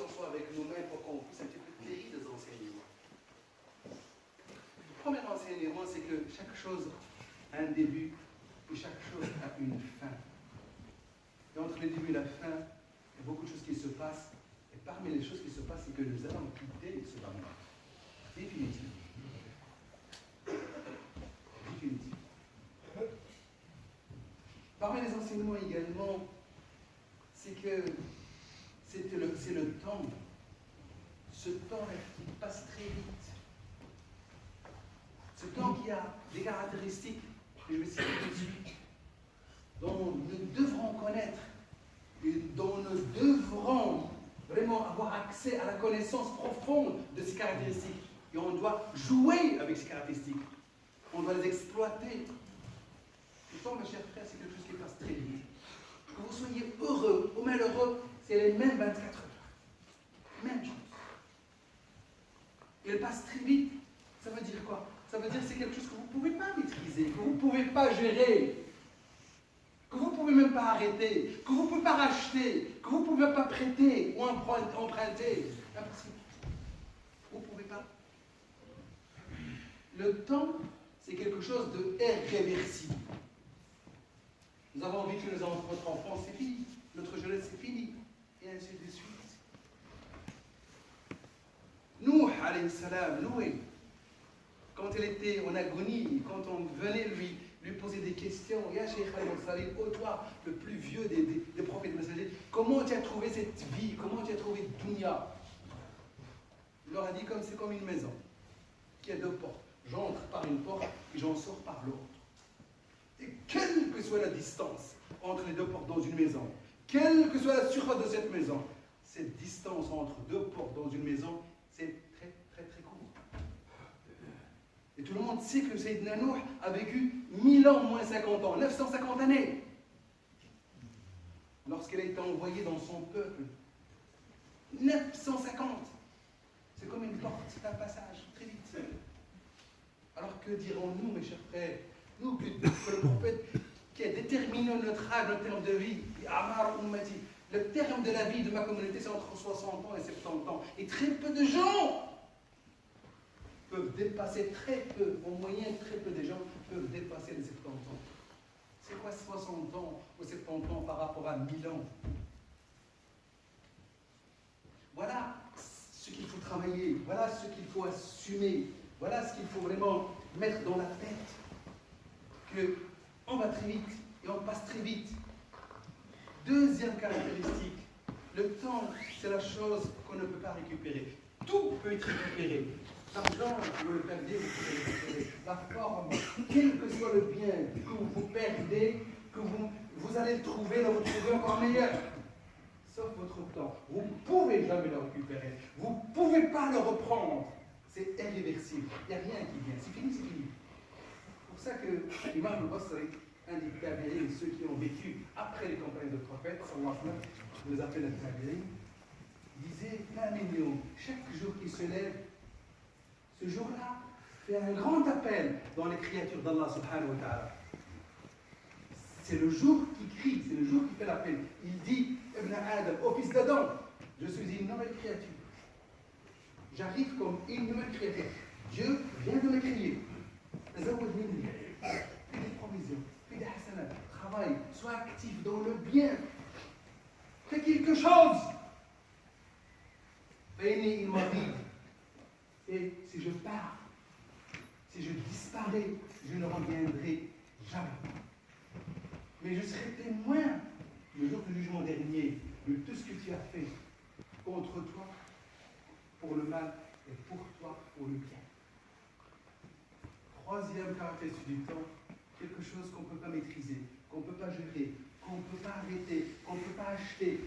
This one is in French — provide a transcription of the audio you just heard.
soit avec nous-mêmes pour qu'on puisse un petit peu tirer des enseignements. Le premier enseignement, c'est que chaque chose a un début et chaque chose a une fin. Et entre le début et la fin, il y a beaucoup de choses qui se passent. Et parmi les choses qui se passent, c'est que nous allons quitter ce monde. Définitivement. Définitivement. Parmi les enseignements également, c'est que c'est le temps. Ce temps qui passe très vite. Ce temps qui a des caractéristiques, que je vais citer tout de suite, dont nous devrons connaître et dont nous devrons vraiment avoir accès à la connaissance profonde de ces caractéristiques. Et on doit jouer avec ces caractéristiques. On doit les exploiter. Le temps, mes chers frères, c'est quelque chose qui passe très vite. Que vous soyez heureux ou malheureux, c'est les mêmes 24 heures. Même chose. Et elle passe très vite. Ça veut dire quoi? Ça veut dire que c'est quelque chose que vous ne pouvez pas maîtriser, que vous ne pouvez pas gérer, que vous ne pouvez même pas arrêter, que vous ne pouvez pas racheter, que vous ne pouvez pas prêter ou emprunter. Impossible. Vous ne pouvez pas. Le temps, c'est quelque chose d'irréversible. Nous avons vécu notre enfance, c'est fini. Notre jeunesse, c'est fini. Et ainsi de suite. Nous, alayhi salam, Noé, quand elle était en agonie, quand on venait lui poser des questions, Ya Sheikh al-Mursalin, ô toi, le plus vieux des prophètes messagers, comment tu as trouvé cette vie? Comment tu as trouvé Dunya? Il leur a dit comme c'est comme une maison qui a deux portes. J'entre par une porte et j'en sors par l'autre. Et quelle que soit la distance entre les deux portes dans une maison, quelle que soit la surface de cette maison, cette distance entre deux portes dans une maison, c'est très très très court. Et tout le monde sait que Sayyidina Nuh a vécu 1000 ans moins 50 ans, 950 années. Lorsqu'elle a été envoyée dans son peuple, 950. C'est comme une porte, c'est un passage, très vite. Alors que dirons-nous, mes chers frères, nous, que le prophète qui a déterminé notre âge, notre terme de vie, Amar Ummati, le terme de la vie de ma communauté, c'est entre 60 ans et 70 ans. Et très peu de gens peuvent dépasser, très peu, en moyenne, très peu de gens peuvent dépasser les 70 ans. C'est quoi 60 ans ou 70 ans par rapport à 1000 ans? Voilà ce qu'il faut travailler, voilà ce qu'il faut assumer, voilà ce qu'il faut vraiment mettre dans la tête. Qu'on va très vite et on passe très vite. Deuxième caractéristique, le temps, c'est la chose qu'on ne peut pas récupérer. Tout peut être récupéré. L'argent, vous le perdez, vous pouvez le récupérer. La forme, quel que soit le bien que vous perdez, que vous allez le retrouver encore meilleur. Sauf votre temps. Vous ne pouvez jamais le récupérer. Vous ne pouvez pas le reprendre. C'est irréversible. Il n'y a rien qui vient. C'est fini, c'est fini. C'est pour ça que l'imam al-Basri indique Tabi'in, ceux qui ont vécu après les campagnes de prophètes, on les appelle les Tabi'in, disait, chaque jour qui se lève, ce jour-là fait un grand appel dans les créatures d'Allah subhanahu wa ta'ala. C'est le jour qui crie, c'est le jour qui fait l'appel. Il dit, Ibn Adam, ô fils d'Adam, je suis une nouvelle créature. J'arrive comme une nouvelle créature. Dieu vient de me créer. Fais des provisions, fais des hasanat, travaille, sois actif dans le bien. Fais quelque chose. Il m'a dit, et si je pars, si je disparais, je ne reviendrai jamais. Mais je serai témoin le jour du jugement dernier de tout ce que tu as fait contre toi, pour le mal et pour toi, pour le bien. Troisième caractéristique du temps, quelque chose qu'on ne peut pas maîtriser, qu'on ne peut pas gérer, qu'on ne peut pas arrêter, qu'on ne peut pas acheter.